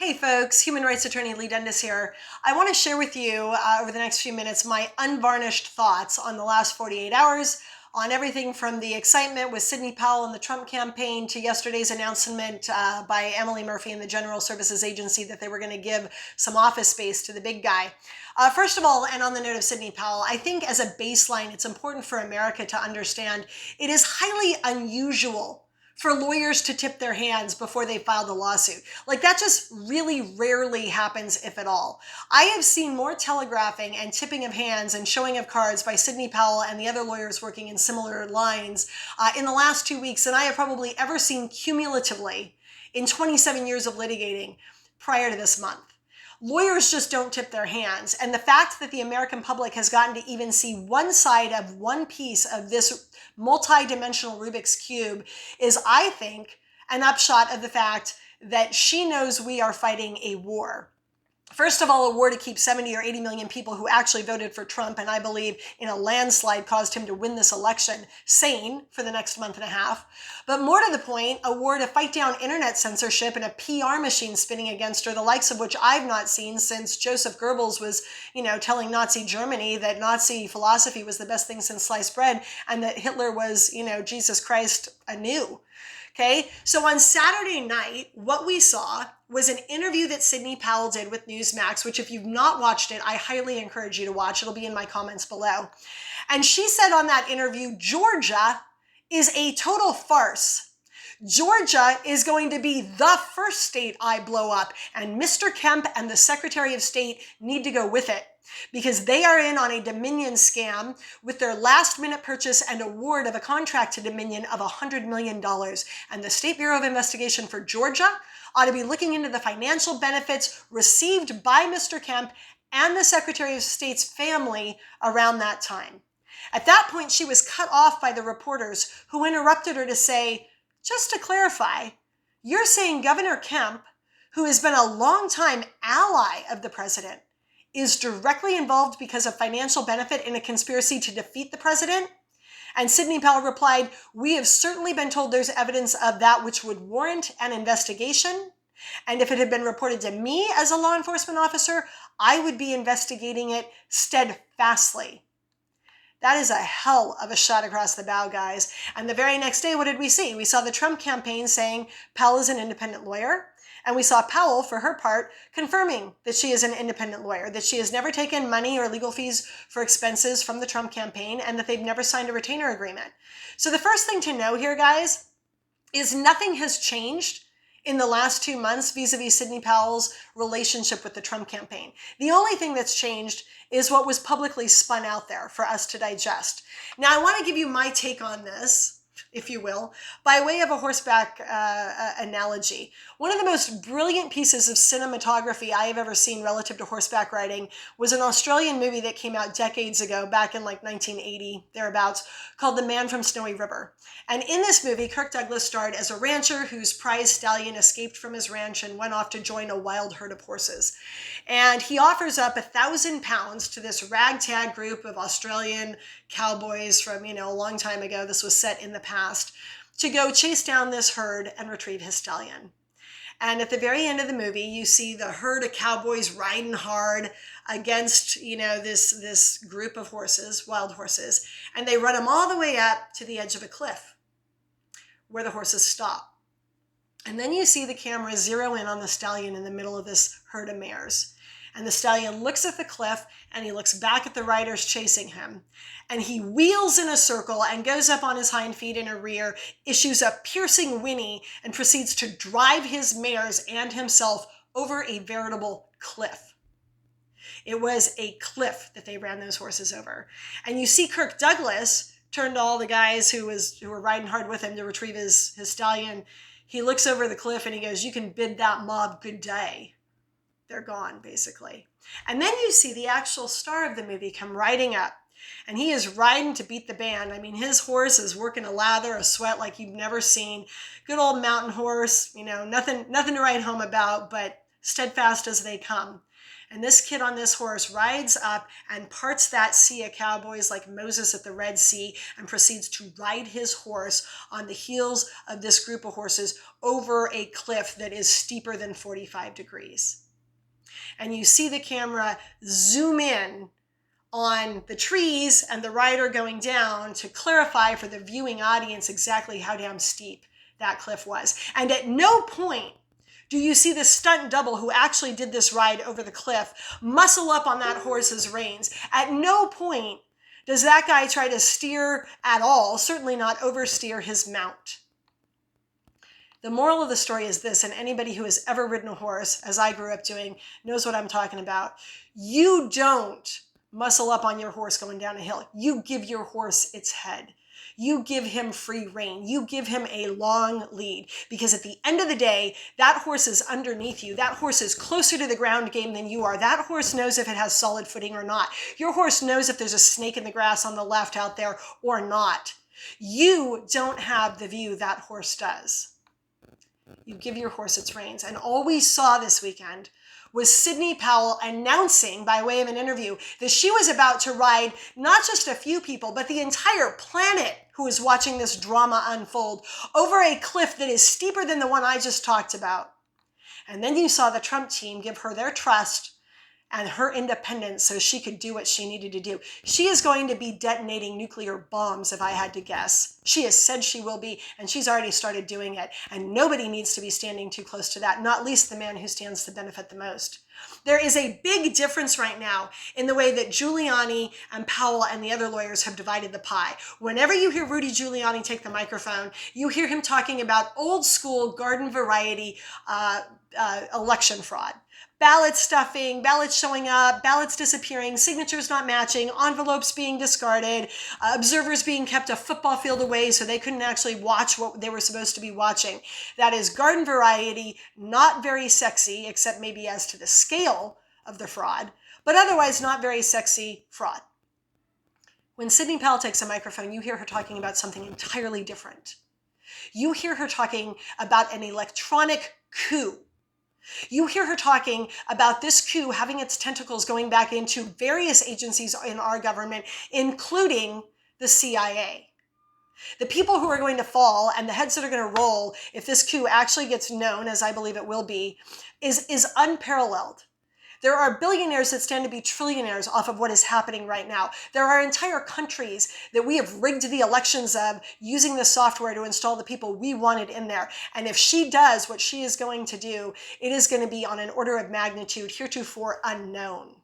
Hey folks, human rights attorney Lee Dundas here. I want to share with you over the next few minutes my unvarnished thoughts on the last 48 hours, on everything from the excitement with Sidney Powell and the Trump campaign to yesterday's announcement by Emily Murphy and the General Services Agency that they were going to give some office space to the big guy. First of all, and on the note of Sidney Powell, I think as a baseline, it's important for America to understand it is highly unusual for lawyers to tip their hands before they filed a lawsuit. Like that just really rarely happens, if at all. I have seen more telegraphing and tipping of hands and showing of cards by Sidney Powell and the other lawyers working in similar lines in the last 2 weeks than I have probably ever seen cumulatively in 27 years of litigating prior to this month. Lawyers just don't tip their hands. And the fact that the American public has gotten to even see one side of one piece of this multi-dimensional Rubik's Cube is, I think, an upshot of the fact that she knows we are fighting a war. First of all, a war to keep 70 or 80 million people who actually voted for Trump, and I believe in a landslide caused him to win this election, sane for the next month and a half. But more to the point, a war to fight down internet censorship and a PR machine spinning against her, the likes of which I've not seen since Joseph Goebbels was, telling Nazi Germany that Nazi philosophy was the best thing since sliced bread and that Hitler was, Jesus Christ anew. Okay, so on Saturday night, what we saw was an interview that Sidney Powell did with Newsmax, which if you've not watched it, I highly encourage you to watch. It'll be in my comments below. And she said on that interview, Georgia is a total farce. Georgia is going to be the first state I blow up, and Mr. Kemp and the Secretary of State need to go with it, because they are in on a Dominion scam with their last-minute purchase and award of a contract to Dominion of $100 million. And the State Bureau of Investigation for Georgia ought to be looking into the financial benefits received by Mr. Kemp and the Secretary of State's family around that time. At that point, she was cut off by the reporters who interrupted her to say, just to clarify, you're saying Governor Kemp, who has been a longtime ally of the president, is directly involved because of financial benefit in a conspiracy to defeat the president? And Sidney Powell replied, we have certainly been told there's evidence of that which would warrant an investigation. And if it had been reported to me as a law enforcement officer, I would be investigating it steadfastly. That is a hell of a shot across the bow, guys. And the very next day, what did we see? We saw the Trump campaign saying Powell is an independent lawyer. And we saw Powell, for her part, confirming that she is an independent lawyer, that she has never taken money or legal fees for expenses from the Trump campaign, and that they've never signed a retainer agreement. So the first thing to know here, guys, is nothing has changed in the last 2 months vis-a-vis Sidney Powell's relationship with the Trump campaign. The only thing that's changed is what was publicly spun out there for us to digest. Now, I want to give you my take on this, if you will, by way of a horseback analogy. One of the most brilliant pieces of cinematography I have ever seen relative to horseback riding was an Australian movie that came out decades ago, back in like 1980, thereabouts, called The Man from Snowy River. And in this movie, Kirk Douglas starred as a rancher whose prize stallion escaped from his ranch and went off to join a wild herd of horses. And he offers up £1,000 to this ragtag group of Australian cowboys from, a long time ago. This was set in the past, to go chase down this herd and retrieve his stallion. And at the very end of the movie, you see the herd of cowboys riding hard against, this group of horses, wild horses, and they run them all the way up to the edge of a cliff where the horses stop. And then you see the camera zero in on the stallion in the middle of this herd of mares. And the stallion looks at the cliff and he looks back at the riders chasing him. And he wheels in a circle and goes up on his hind feet in a rear, issues a piercing whinny, and proceeds to drive his mares and himself over a veritable cliff. It was a cliff that they ran those horses over. And you see Kirk Douglas turn to all the guys who were riding hard with him to retrieve his stallion. He looks over the cliff and he goes, you can bid that mob good day. They're gone, basically. And then you see the actual star of the movie come riding up. And he is riding to beat the band. I mean, his horse is working a lather, a sweat like you've never seen. Good old mountain horse, nothing to write home about, but steadfast as they come. And this kid on this horse rides up and parts that sea of cowboys like Moses at the Red Sea and proceeds to ride his horse on the heels of this group of horses over a cliff that is steeper than 45 degrees. And you see the camera zoom in on the trees and the rider going down to clarify for the viewing audience exactly how damn steep that cliff was. And at no point do you see the stunt double who actually did this ride over the cliff muscle up on that horse's reins. At no point does that guy try to steer at all, certainly not oversteer his mount. The moral of the story is this, and anybody who has ever ridden a horse, as I grew up doing, knows what I'm talking about. You don't muscle up on your horse going down a hill. You give your horse its head. You give him free rein. You give him a long lead, because at the end of the day, that horse is underneath you. That horse is closer to the ground game than you are. That horse knows if it has solid footing or not. Your horse knows if there's a snake in the grass on the left out there or not. You don't have the view that horse does. You give your horse its reins. And all we saw this weekend was Sidney Powell announcing by way of an interview that she was about to ride not just a few people, but the entire planet who is watching this drama unfold over a cliff that is steeper than the one I just talked about. And then you saw the Trump team give her their trust and her independence so she could do what she needed to do. She is going to be detonating nuclear bombs, if I had to guess. She has said she will be, and she's already started doing it. And nobody needs to be standing too close to that, not least the man who stands to benefit the most. There is a big difference right now in the way that Giuliani and Powell and the other lawyers have divided the pie. Whenever you hear Rudy Giuliani take the microphone, you hear him talking about old school garden variety election fraud. Ballot stuffing, ballots showing up, ballots disappearing, signatures not matching, envelopes being discarded, observers being kept a football field away so they couldn't actually watch what they were supposed to be watching. That is garden variety, not very sexy, except maybe as to the scale of the fraud, but otherwise not very sexy fraud. When Sidney Powell takes a microphone, you hear her talking about something entirely different. You hear her talking about an electronic coup. You hear her talking about this coup having its tentacles going back into various agencies in our government, including the CIA. The people who are going to fall and the heads that are going to roll if this coup actually gets known, as I believe it will be, is unparalleled. There are billionaires that stand to be trillionaires off of what is happening right now. There are entire countries that we have rigged the elections of using the software to install the people we wanted in there. And if she does what she is going to do, it is going to be on an order of magnitude heretofore unknown.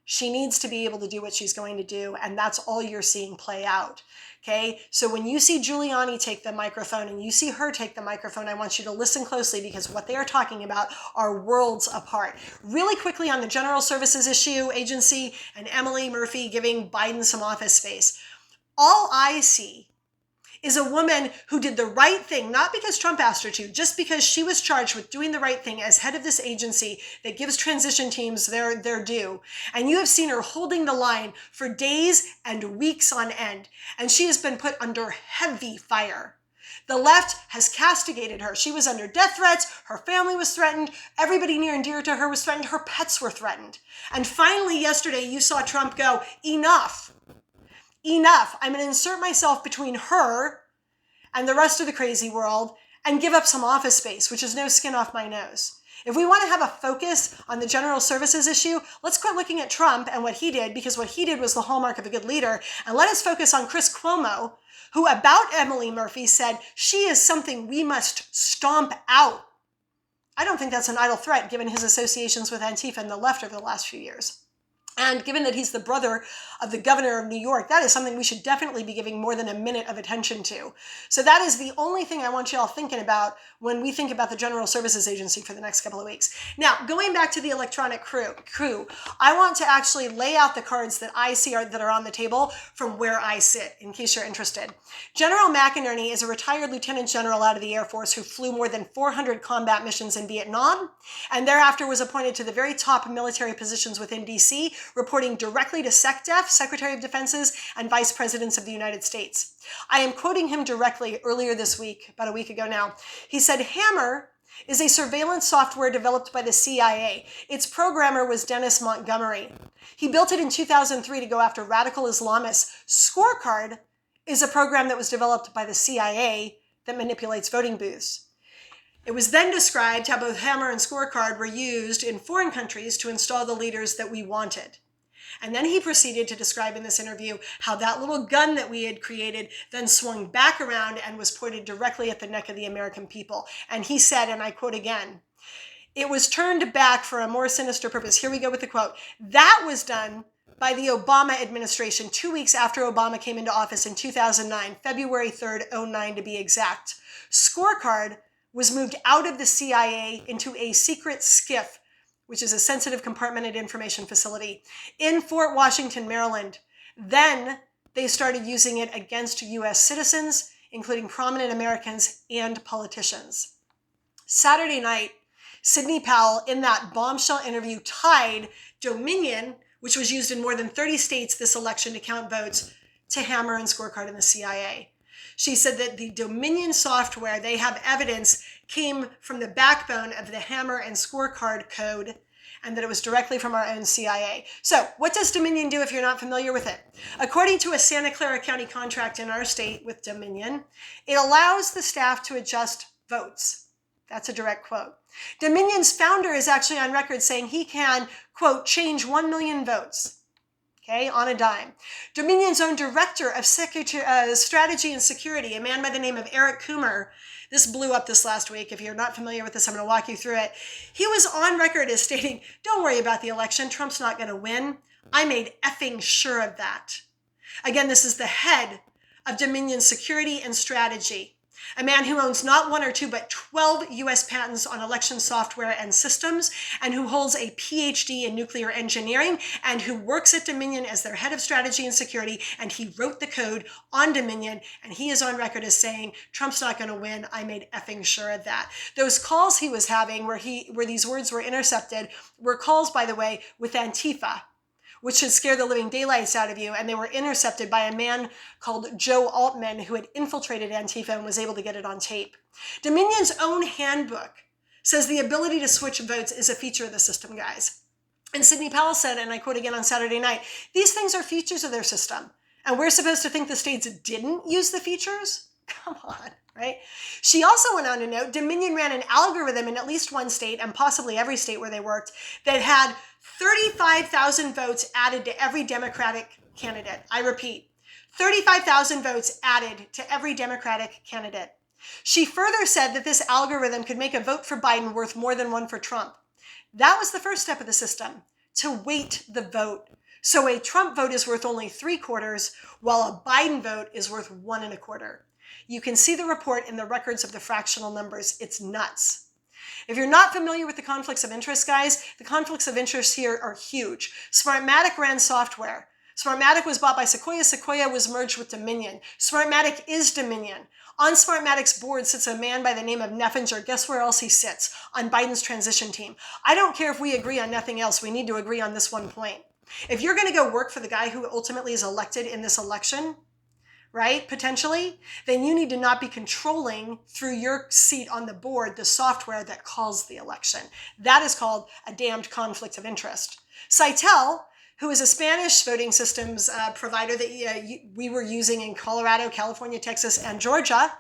She needs to be able to do what she's going to do, and that's all you're seeing play out. Okay, so when you see Giuliani take the microphone and you see her take the microphone, I want you to listen closely, because what they are talking about are worlds apart. Really quickly on the General Services Agency and Emily Murphy giving Biden some office space. All I see is a woman who did the right thing, not because Trump asked her to, just because she was charged with doing the right thing as head of this agency that gives transition teams their due. And you have seen her holding the line for days and weeks on end. And she has been put under heavy fire. The left has castigated her. She was under death threats. Her family was threatened. Everybody near and dear to her was threatened. Her pets were threatened. And finally, yesterday, you saw Trump go, enough. Enough. I'm going to insert myself between her and the rest of the crazy world and give up some office space, which is no skin off my nose. If we want to have a focus on the general services issue, let's quit looking at Trump and what he did, because what he did was the hallmark of a good leader. And let us focus on Chris Cuomo, who about Emily Murphy said, she is something we must stomp out. I don't think that's an idle threat, given his associations with Antifa and the left over the last few years. And given that he's the brother of the governor of New York, that is something we should definitely be giving more than a minute of attention to. So that is the only thing I want you all thinking about when we think about the General Services Agency for the next couple of weeks. Now, going back to the electronic coup, I want to actually lay out the cards that I see that are on the table from where I sit, in case you're interested. General McInerney is a retired lieutenant general out of the Air Force who flew more than 400 combat missions in Vietnam, and thereafter was appointed to the very top military positions within D.C., reporting directly to SecDef, Secretary of Defenses, and Vice Presidents of the United States. I am quoting him directly earlier this week, about a week ago now. He said, Hammer is a surveillance software developed by the CIA. Its programmer was Dennis Montgomery. He built it in 2003 to go after radical Islamists. Scorecard is a program that was developed by the CIA that manipulates voting booths. It was then described how both Hammer and Scorecard were used in foreign countries to install the leaders that we wanted. And then he proceeded to describe in this interview how that little gun that we had created then swung back around and was pointed directly at the neck of the American people. And he said, and I quote again, "It was turned back for a more sinister purpose." Here we go with the quote. "That was done by the Obama administration 2 weeks after Obama came into office in 2009, February 3rd, 2009 to be exact. Scorecard was moved out of the CIA into a secret SCIF, which is a sensitive compartmented information facility, in Fort Washington, Maryland. Then they started using it against U.S. citizens, including prominent Americans and politicians." Saturday night, Sidney Powell, in that bombshell interview, tied Dominion, which was used in more than 30 states this election to count votes, to Hammer and Scorecard in the CIA. She said that the Dominion software, they have evidence, came from the backbone of the Hammer and Scorecard code, and that it was directly from our own CIA. So what does Dominion do if you're not familiar with it? According to a Santa Clara County contract in our state with Dominion, it allows the staff to adjust votes. That's a direct quote. Dominion's founder is actually on record saying he can, quote, change 1 million votes. Okay, on a dime. Dominion's own director of strategy and security, a man by the name of Eric Coomer, this blew up this last week. If you're not familiar with this, I'm going to walk you through it. He was on record as stating, "Don't worry about the election. Trump's not going to win. I made effing sure of that." Again, this is the head of Dominion's security and strategy. A man who owns not one or two, but 12 U.S. patents on election software and systems, and who holds a PhD in nuclear engineering, and who works at Dominion as their head of strategy and security, and he wrote the code on Dominion, and he is on record as saying, "Trump's not going to win. I made effing sure of that." Those calls he was having where these words were intercepted were calls, by the way, with Antifa, which should scare the living daylights out of you, and they were intercepted by a man called Joe Altman, who had infiltrated Antifa and was able to get it on tape. Dominion's own handbook says the ability to switch votes is a feature of the system, guys. And Sidney Powell said, and I quote again on Saturday night, "These things are features of their system, and we're supposed to think the states didn't use the features? Come on." Right? She also went on to note Dominion ran an algorithm in at least one state, and possibly every state where they worked, that had 35,000 votes added to every Democratic candidate. I repeat, 35,000 votes added to every Democratic candidate. She further said that this algorithm could make a vote for Biden worth more than one for Trump. That was the first step of the system, to weight the vote. So a Trump vote is worth only 3/4, while a Biden vote is worth 1 1/4. You can see the report in the records of the fractional numbers. It's nuts. If you're not familiar with the conflicts of interest, guys, the conflicts of interest here are huge. Smartmatic ran software. Smartmatic was bought by Sequoia. Sequoia was merged with Dominion. Smartmatic is Dominion. On Smartmatic's board sits a man by the name of Neffinger. Guess where else he sits? On Biden's transition team. I don't care if we agree on nothing else. We need to agree on this one point. If you're going to go work for the guy who ultimately is elected in this election, right, potentially, then you need to not be controlling through your seat on the board the software that calls the election. That is called a damned conflict of interest. Citel, who is a Spanish voting systems provider that we were using in Colorado, California, Texas, and Georgia,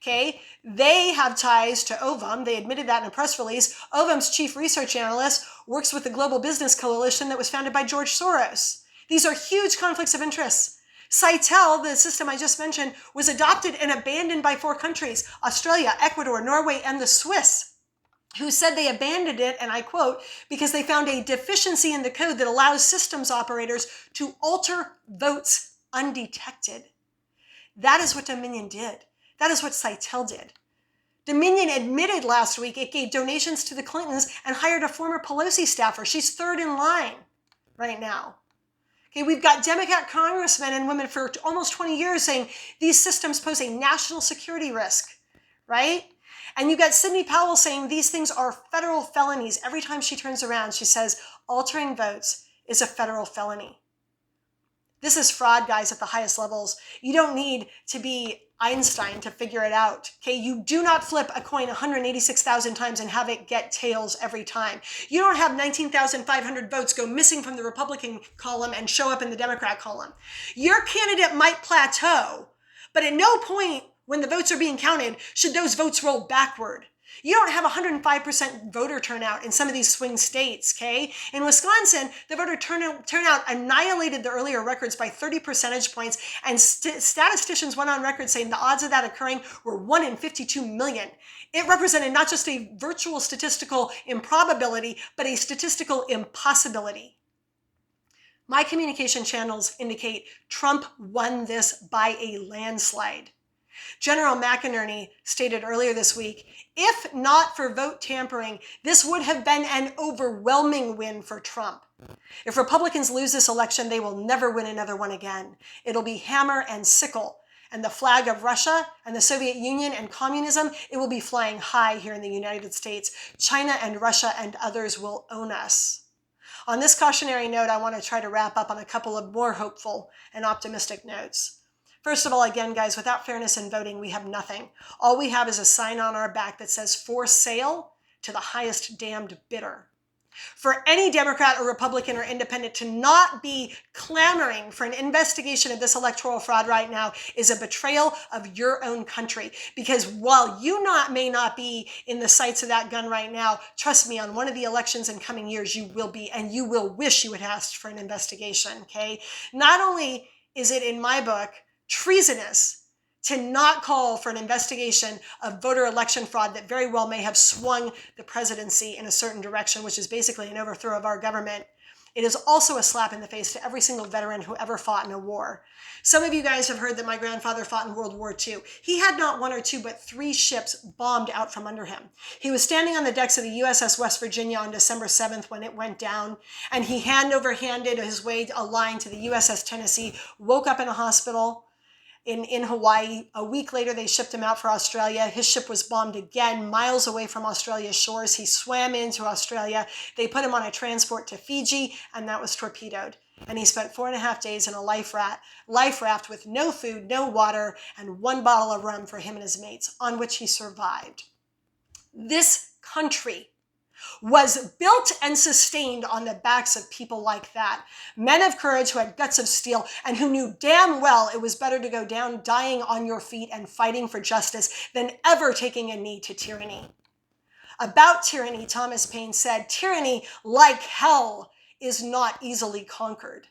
okay, they have ties to Ovum. They admitted that in a press release. Ovum's chief research analyst works with the Global Business Coalition that was founded by George Soros. These are huge conflicts of interest. Citel, the system I just mentioned, was adopted and abandoned by 4 countries, Australia, Ecuador, Norway, and the Swiss, who said they abandoned it, and I quote, because they found a deficiency in the code that allows systems operators to alter votes undetected. That is what Dominion did. That is what Citel did. Dominion admitted last week it gave donations to the Clintons and hired a former Pelosi staffer. She's 3rd in line right now. Okay, we've got Democrat congressmen and women for almost 20 years saying these systems pose a national security risk, right? And you got Sidney Powell saying these things are federal felonies. Every time she turns around, she says altering votes is a federal felony. This is fraud, guys, at the highest levels. You don't need to be Einstein to figure it out. Okay, you do not flip a coin 186,000 times and have it get tails every time. You don't have 19,500 votes go missing from the Republican column and show up in the Democrat column. Your candidate might plateau, but at no point when the votes are being counted should those votes roll backward. You don't have 105% voter turnout in some of these swing states, okay? In Wisconsin, the voter turnout annihilated the earlier records by 30 percentage points, and statisticians went on record saying the odds of that occurring were 1 in 52 million. It represented not just a virtual statistical improbability, but a statistical impossibility. My communication channels indicate Trump won this by a landslide. General McInerney stated earlier this week, if not for vote tampering, this would have been an overwhelming win for Trump. If Republicans lose this election, they will never win another one again. It'll be hammer and sickle, and the flag of Russia and the Soviet Union and communism, it will be flying high here in the United States. China and Russia and others will own us. On this cautionary note, I want to try to wrap up on a couple of more hopeful and optimistic notes. First of all, again, guys, without fairness in voting, we have nothing. All we have is a sign on our back that says for sale to the highest damned bidder. For any Democrat or Republican or independent to not be clamoring for an investigation of this electoral fraud right now is a betrayal of your own country. Because while you may not be in the sights of that gun right now, trust me, on one of the elections in coming years, you will be, and you will wish you had asked for an investigation, okay? Not only is it, in my book, treasonous to not call for an investigation of voter election fraud that very well may have swung the presidency in a certain direction, which is basically an overthrow of our government. It is also a slap in the face to every single veteran who ever fought in a war. Some of you guys have heard that my grandfather fought in World War II. He had not one or two, but 3 ships bombed out from under him. He was standing on the decks of the USS West Virginia on December 7th when it went down, and he hand over handed his way a line to the USS Tennessee, woke up in a hospital in Hawaii. A week later, they shipped him out for Australia. His ship was bombed again, miles away from Australia's shores. He swam into Australia. They put him on a transport to Fiji, and that was torpedoed. And he spent 4.5 days in a life raft with no food, no water, and 1 bottle of rum for him and his mates, on which he survived. This country was built and sustained on the backs of people like that. Men of courage who had guts of steel and who knew damn well it was better to go down dying on your feet and fighting for justice than ever taking a knee to tyranny. About tyranny, Thomas Paine said, tyranny, like hell, is not easily conquered.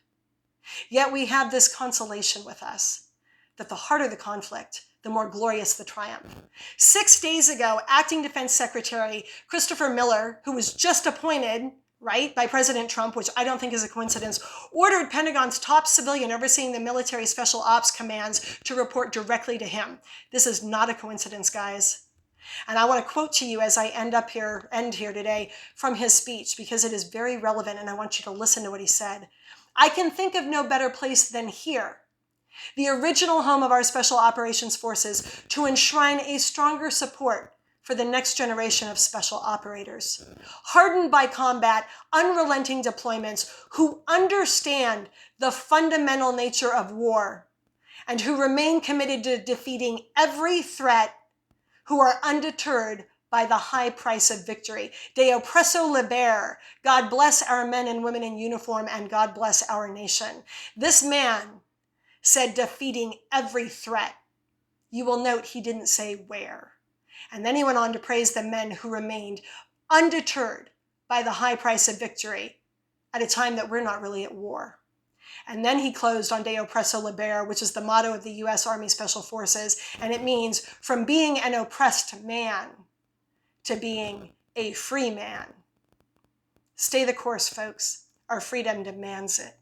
Yet we have this consolation with us, that the harder the conflict, the more glorious the triumph. 6 days ago, Acting Defense Secretary Christopher Miller, who was just appointed, right, by President Trump, which I don't think is a coincidence, ordered Pentagon's top civilian overseeing the military special ops commands to report directly to him. This is not a coincidence, guys. And I want to quote to you as I end here today from his speech, because it is very relevant and I want you to listen to what he said. I can think of no better place than here, the original home of our Special Operations Forces, to enshrine a stronger support for the next generation of special operators, hardened by combat, unrelenting deployments, who understand the fundamental nature of war, and who remain committed to defeating every threat, who are undeterred by the high price of victory. De oppresso liber. God bless our men and women in uniform, and God bless our nation. This man said defeating every threat. You will note he didn't say where. And then he went on to praise the men who remained undeterred by the high price of victory at a time that we're not really at war. And then he closed on De oppresso liber, which is the motto of the U.S. Army Special Forces, and it means from being an oppressed man to being a free man. Stay the course, folks. Our freedom demands it.